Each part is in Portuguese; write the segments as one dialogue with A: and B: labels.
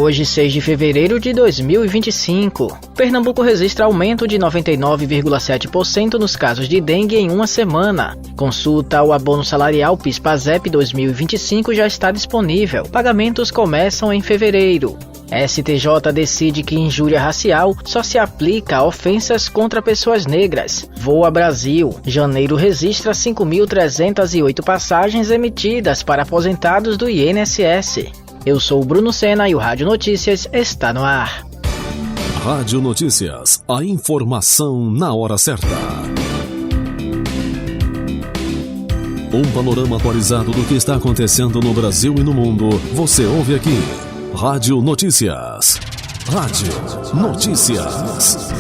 A: Hoje, 6 de fevereiro de 2025, Pernambuco registra aumento de 99,7% nos casos de dengue em uma semana. Consulta ao abono salarial PIS/PASEP 2025 já está disponível. Pagamentos começam em fevereiro. STJ decide que injúria racial só se aplica a ofensas contra pessoas negras. Voa Brasil. Janeiro registra 5.308 passagens emitidas para aposentados do INSS. Eu sou o Bruno Sena e o Rádio Notícias está no ar.
B: Rádio Notícias, a informação na hora certa. Um panorama atualizado do que está acontecendo no Brasil e no mundo, você ouve aqui. Rádio Notícias. Rádio Notícias.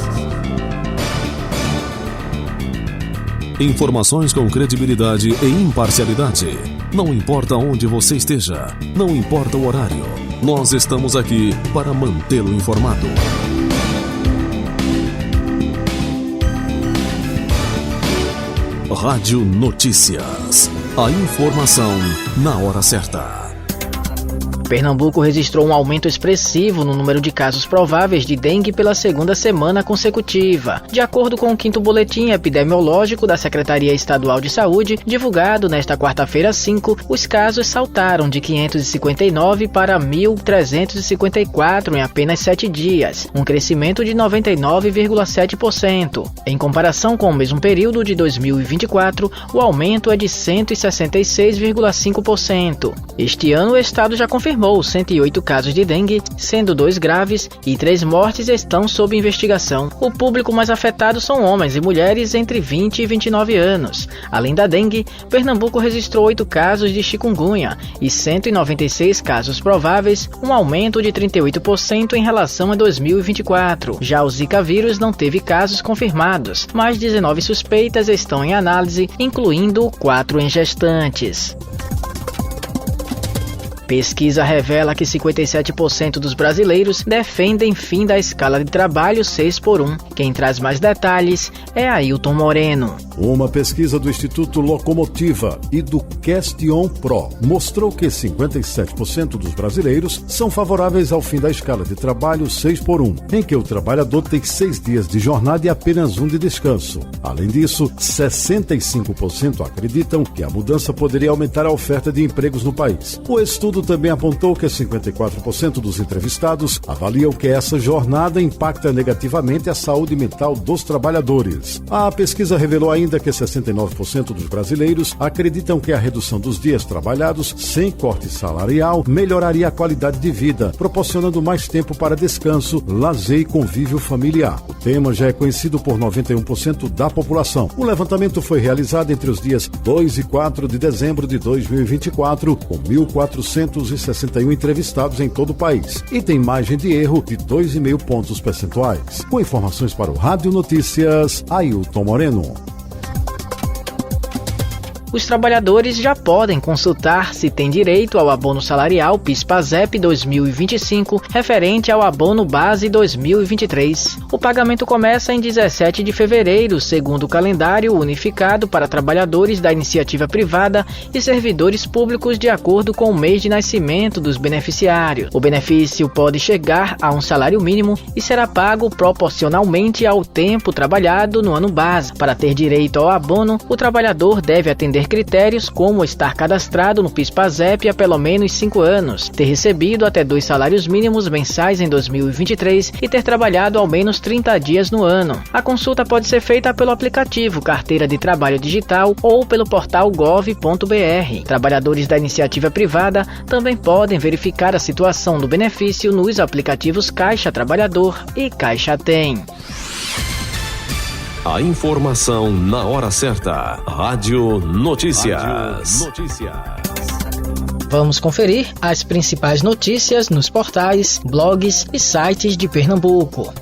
B: Informações com credibilidade e imparcialidade. Não importa onde você esteja, não importa o horário, nós estamos aqui para mantê-lo informado. Rádio Notícias. A informação na hora certa.
A: Pernambuco registrou um aumento expressivo no número de casos prováveis de dengue pela segunda semana consecutiva. De acordo com o 5º boletim epidemiológico da Secretaria Estadual de Saúde, divulgado nesta quarta-feira 5, os casos saltaram de 559 para 1.354 em apenas 7 dias, um crescimento de 99,7%. Em comparação com o mesmo período de 2024, o aumento é de 166,5%. Este ano, o estado já confirmou 108 casos de dengue, sendo 2 graves e 3 mortes estão sob investigação. O público mais afetado são homens e mulheres entre 20 e 29 anos. Além da dengue, Pernambuco registrou 8 casos de chikungunya e 196 casos prováveis, um aumento de 38% em relação a 2024. Já o Zika vírus não teve casos confirmados, mas 19 suspeitas estão em análise, incluindo 4 em gestantes. Pesquisa revela que 57% dos brasileiros defendem fim da escala de trabalho 6x1. Quem traz mais detalhes é Ailton Moreno.
C: Uma pesquisa do Instituto Locomotiva e do Question Pro mostrou que 57% dos brasileiros são favoráveis ao fim da escala de trabalho 6x1, em que o trabalhador tem 6 dias de jornada e apenas 1 de descanso. Além disso, 65% acreditam que a mudança poderia aumentar a oferta de empregos no país. O estudo também apontou que 54% dos entrevistados avaliam que essa jornada impacta negativamente a saúde mental dos trabalhadores. A pesquisa revelou ainda que 69% dos brasileiros acreditam que a redução dos dias trabalhados sem corte salarial melhoraria a qualidade de vida, proporcionando mais tempo para descanso, lazer e convívio familiar. O tema já é conhecido por 91% da população. O levantamento foi realizado entre os dias 2 e 4 de dezembro de 2024, com 1.461 entrevistados em todo o país e tem margem de erro de 2,5 pontos percentuais. Com informações para o Rádio Notícias, Ailton Moreno.
A: Os trabalhadores já podem consultar se têm direito ao abono salarial PIS/PASEP 2025, referente ao abono base 2023. O pagamento começa em 17 de fevereiro, segundo o calendário unificado para trabalhadores da iniciativa privada e servidores públicos de acordo com o mês de nascimento dos beneficiários. O benefício pode chegar a um salário mínimo e será pago proporcionalmente ao tempo trabalhado no ano base. Para ter direito ao abono, o trabalhador deve atender critérios como estar cadastrado no PIS/PASEP há pelo menos 5 anos, ter recebido até 2 salários mínimos mensais em 2023 e ter trabalhado ao menos 30 dias no ano. A consulta pode ser feita pelo aplicativo Carteira de Trabalho Digital ou pelo portal gov.br. Trabalhadores da iniciativa privada também podem verificar a situação do benefício nos aplicativos Caixa Trabalhador e Caixa Tem.
B: A informação na hora certa. Rádio Notícias.
A: Vamos conferir as principais notícias nos portais, blogs e sites de Pernambuco.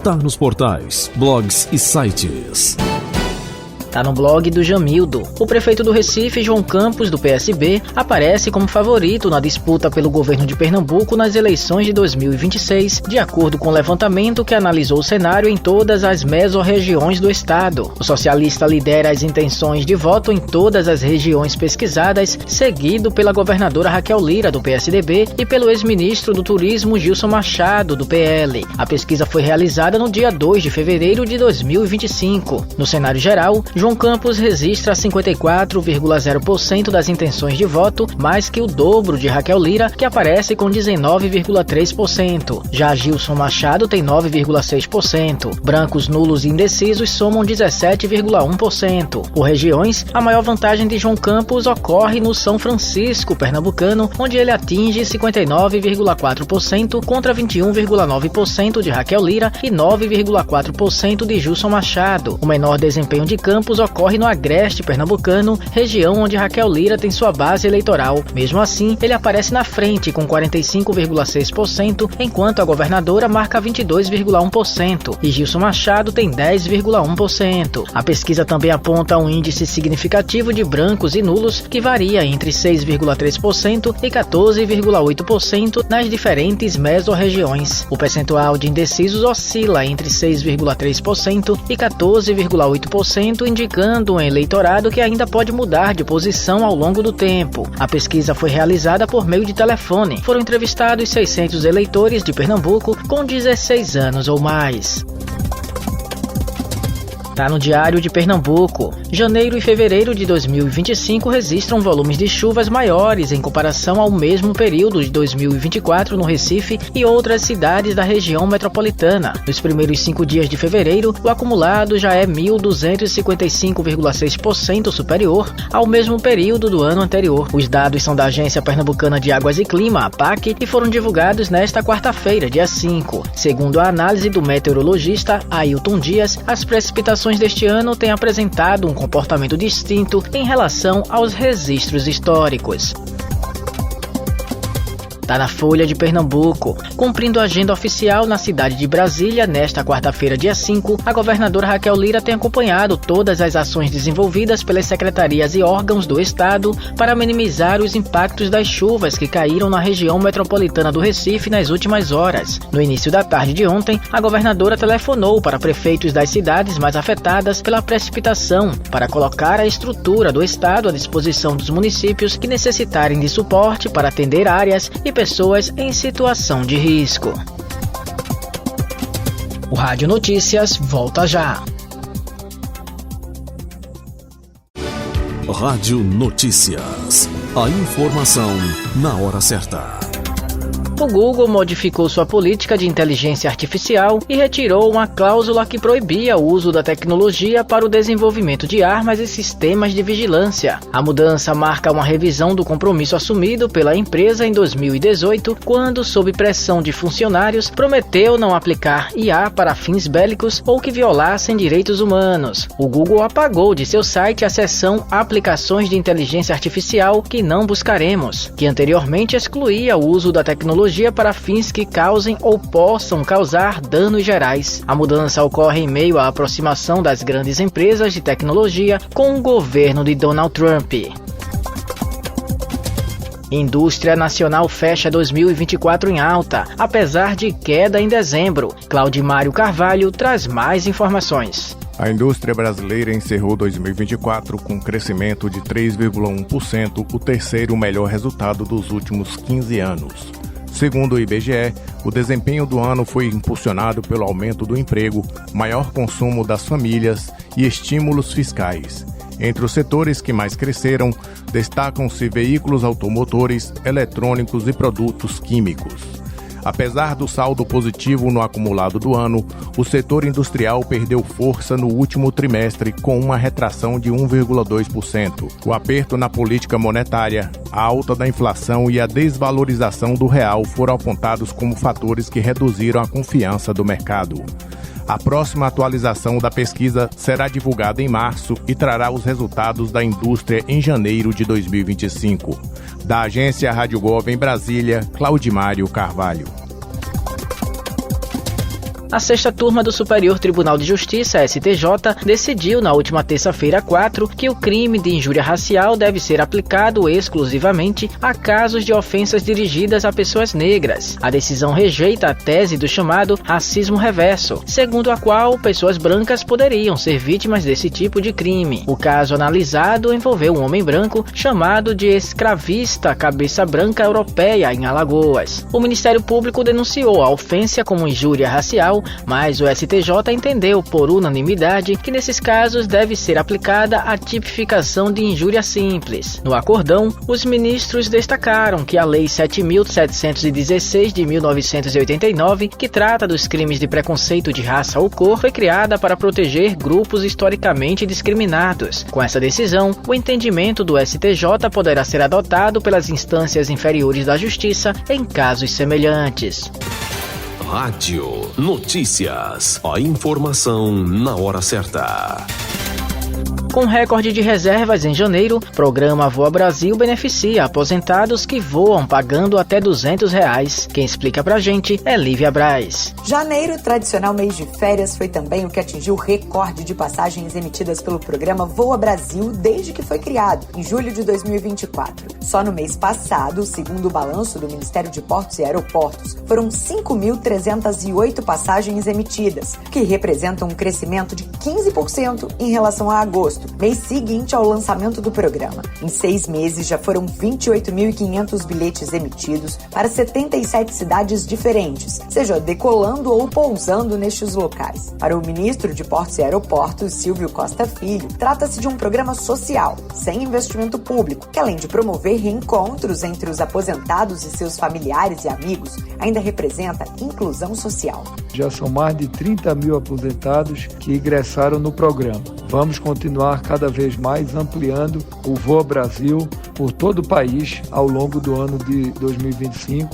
B: Tá nos portais, blogs e sites.
A: Tá no blog do Jamildo. O prefeito do Recife, João Campos, do PSB, aparece como favorito na disputa pelo governo de Pernambuco nas eleições de 2026, de acordo com o levantamento que analisou o cenário em todas as mesorregiões do estado. O socialista lidera as intenções de voto em todas as regiões pesquisadas, seguido pela governadora Raquel Lira, do PSDB, e pelo ex-ministro do Turismo, Gilson Machado, do PL. A pesquisa foi realizada no dia 2 de fevereiro de 2025. No cenário geral, João Campos registra 54,0% das intenções de voto, mais que o dobro de Raquel Lira, que aparece com 19,3%. Já Gilson Machado tem 9,6%. Brancos, nulos e indecisos somam 17,1%. Por regiões, a maior vantagem de João Campos ocorre no São Francisco, pernambucano, onde ele atinge 59,4% contra 21,9% de Raquel Lira e 9,4% de Gilson Machado. O menor desempenho de Campos ocorre no Agreste pernambucano, região onde Raquel Lira tem sua base eleitoral. Mesmo assim, ele aparece na frente com 45,6%, enquanto a governadora marca 22,1% e Gilson Machado tem 10,1%. A pesquisa também aponta um índice significativo de brancos e nulos que varia entre 6,3% e 14,8% nas diferentes mesorregiões. O percentual de indecisos oscila entre 6,3% e 14,8%, indicando um eleitorado que ainda pode mudar de posição ao longo do tempo. A pesquisa foi realizada por meio de telefone. Foram entrevistados 600 eleitores de Pernambuco com 16 anos ou mais. Tá no Diário de Pernambuco. Janeiro e fevereiro de 2025 registram volumes de chuvas maiores em comparação ao mesmo período de 2024 no Recife e outras cidades da região metropolitana. Nos primeiros 5 dias de fevereiro, o acumulado já é 1.255,6% superior ao mesmo período do ano anterior. Os dados são da Agência Pernambucana de Águas e Clima, APAC, e foram divulgados nesta quarta-feira, dia 5. Segundo a análise do meteorologista Ailton Dias, as precipitações deste ano têm apresentado um comportamento distinto em relação aos registros históricos. Tá na Folha de Pernambuco. Cumprindo a agenda oficial na cidade de Brasília, nesta quarta-feira, dia 5, a governadora Raquel Lira tem acompanhado todas as ações desenvolvidas pelas secretarias e órgãos do estado para minimizar os impactos das chuvas que caíram na região metropolitana do Recife nas últimas horas. No início da tarde de ontem, a governadora telefonou para prefeitos das cidades mais afetadas pela precipitação para colocar a estrutura do estado à disposição dos municípios que necessitarem de suporte para atender áreas e pessoas em situação de risco. O Rádio Notícias volta já.
B: Rádio Notícias. A informação na hora certa.
A: O Google modificou sua política de inteligência artificial e retirou uma cláusula que proibia o uso da tecnologia para o desenvolvimento de armas e sistemas de vigilância. A mudança marca uma revisão do compromisso assumido pela empresa em 2018, quando, sob pressão de funcionários, prometeu não aplicar IA para fins bélicos ou que violassem direitos humanos. O Google apagou de seu site a seção Aplicações de Inteligência Artificial que não buscaremos, que anteriormente excluía o uso da tecnologia para fins que causem ou possam causar danos gerais. A mudança ocorre em meio à aproximação das grandes empresas de tecnologia com o governo de Donald Trump. Indústria nacional fecha 2024 em alta, apesar de queda em dezembro. Claudimário Carvalho traz mais informações.
D: A indústria brasileira encerrou 2024 com crescimento de 3,1%, o terceiro melhor resultado dos últimos 15 anos. Segundo o IBGE, o desempenho do ano foi impulsionado pelo aumento do emprego, maior consumo das famílias e estímulos fiscais. Entre os setores que mais cresceram, destacam-se veículos automotores, eletrônicos e produtos químicos. Apesar do saldo positivo no acumulado do ano, o setor industrial perdeu força no último trimestre com uma retração de 1,2%. O aperto na política monetária, a alta da inflação e a desvalorização do real foram apontados como fatores que reduziram a confiança do mercado. A próxima atualização da pesquisa será divulgada em março e trará os resultados da indústria em janeiro de 2025. Da agência Rádio Gov em Brasília, Claudimário Carvalho.
A: A 6ª turma do Superior Tribunal de Justiça, STJ, decidiu na última terça-feira 4 que o crime de injúria racial deve ser aplicado exclusivamente a casos de ofensas dirigidas a pessoas negras. A decisão rejeita a tese do chamado racismo reverso, segundo a qual pessoas brancas poderiam ser vítimas desse tipo de crime. O caso analisado envolveu um homem branco chamado de escravista cabeça branca europeia em Alagoas. O Ministério Público denunciou a ofensa como injúria racial, mas o STJ entendeu por unanimidade que nesses casos deve ser aplicada a tipificação de injúria simples. No acordão, os ministros destacaram que a Lei 7.716 de 1989, que trata dos crimes de preconceito de raça ou cor, foi criada para proteger grupos historicamente discriminados. Com essa decisão, o entendimento do STJ poderá ser adotado pelas instâncias inferiores da Justiça em casos semelhantes.
B: Rádio Notícias. A informação na hora certa.
A: Com recorde de reservas em janeiro, o programa Voa Brasil beneficia aposentados que voam pagando até R$200. Quem explica pra gente é Lívia Braz.
E: Janeiro, tradicional mês de férias, foi também o que atingiu o recorde de passagens emitidas pelo programa Voa Brasil desde que foi criado, em julho de 2024. Só no mês passado, segundo o balanço do Ministério de Portos e Aeroportos, foram 5.308 passagens emitidas, que representam um crescimento de 15% em relação a agosto, mês seguinte ao lançamento do programa. Em 6 meses, já foram 28.500 bilhetes emitidos para 77 cidades diferentes, seja decolando ou pousando nestes locais. Para o ministro de Portos e Aeroportos, Silvio Costa Filho, trata-se de um programa social, sem investimento público, que além de promover reencontros entre os aposentados e seus familiares e amigos, ainda representa inclusão social.
F: Já são mais de 30 mil aposentados que ingressaram no programa. Vamos continuar cada vez mais ampliando o Voa Brasil por todo o país ao longo do ano de 2025,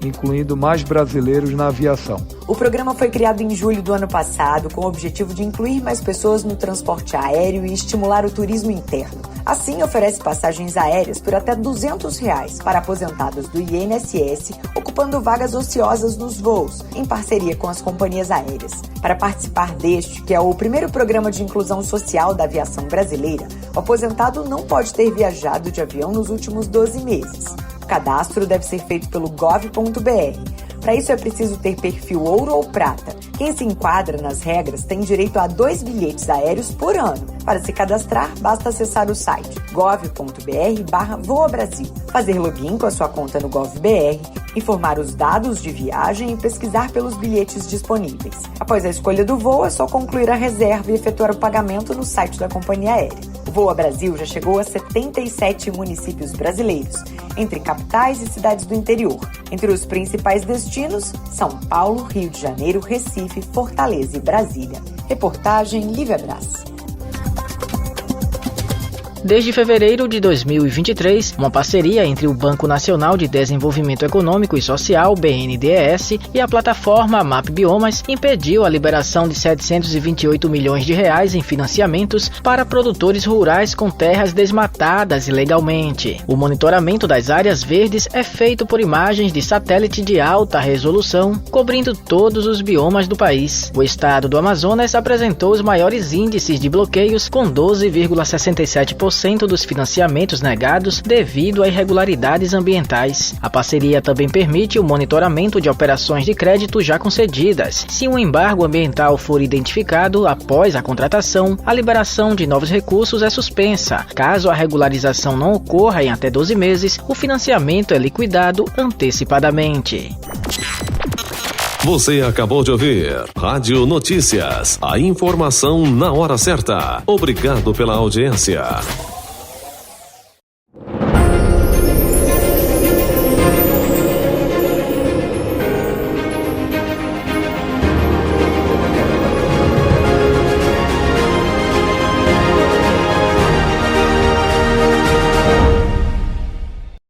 F: incluindo mais brasileiros na aviação.
E: O programa foi criado em julho do ano passado com o objetivo de incluir mais pessoas no transporte aéreo e estimular o turismo interno. Assim, oferece passagens aéreas por até R$200 para aposentados do INSS, ocupando vagas ociosas nos voos, em parceria com as companhias aéreas. Para participar deste, que é o primeiro programa de inclusão social da aviação brasileira, o aposentado não pode ter viajado de avião nos últimos 12 meses. O cadastro deve ser feito pelo gov.br. Para isso é preciso ter perfil ouro ou prata. Quem se enquadra nas regras tem direito a 2 bilhetes aéreos por ano. Para se cadastrar, basta acessar o site gov.br/voabrasil, fazer login com a sua conta no GovBR, informar os dados de viagem e pesquisar pelos bilhetes disponíveis. Após a escolha do voo, é só concluir a reserva e efetuar o pagamento no site da companhia aérea. O Voa Brasil já chegou a 77 municípios brasileiros, entre capitais e cidades do interior. Entre os principais destinos, São Paulo, Rio de Janeiro, Recife, Fortaleza e Brasília. Reportagem Lívia Braz.
A: Desde fevereiro de 2023, uma parceria entre o Banco Nacional de Desenvolvimento Econômico e Social, BNDES, e a plataforma MAP Biomas impediu a liberação de R$728 milhões em financiamentos para produtores rurais com terras desmatadas ilegalmente. O monitoramento das áreas verdes é feito por imagens de satélite de alta resolução, cobrindo todos os biomas do país. O estado do Amazonas apresentou os maiores índices de bloqueios, com 12,67% dos financiamentos negados devido a irregularidades ambientais. A parceria também permite o monitoramento de operações de crédito já concedidas. Se um embargo ambiental for identificado após a contratação, a liberação de novos recursos é suspensa. Caso a regularização não ocorra em até 12 meses, o financiamento é liquidado antecipadamente.
B: Você acabou de ouvir Rádio Notícias, a informação na hora certa. Obrigado pela audiência.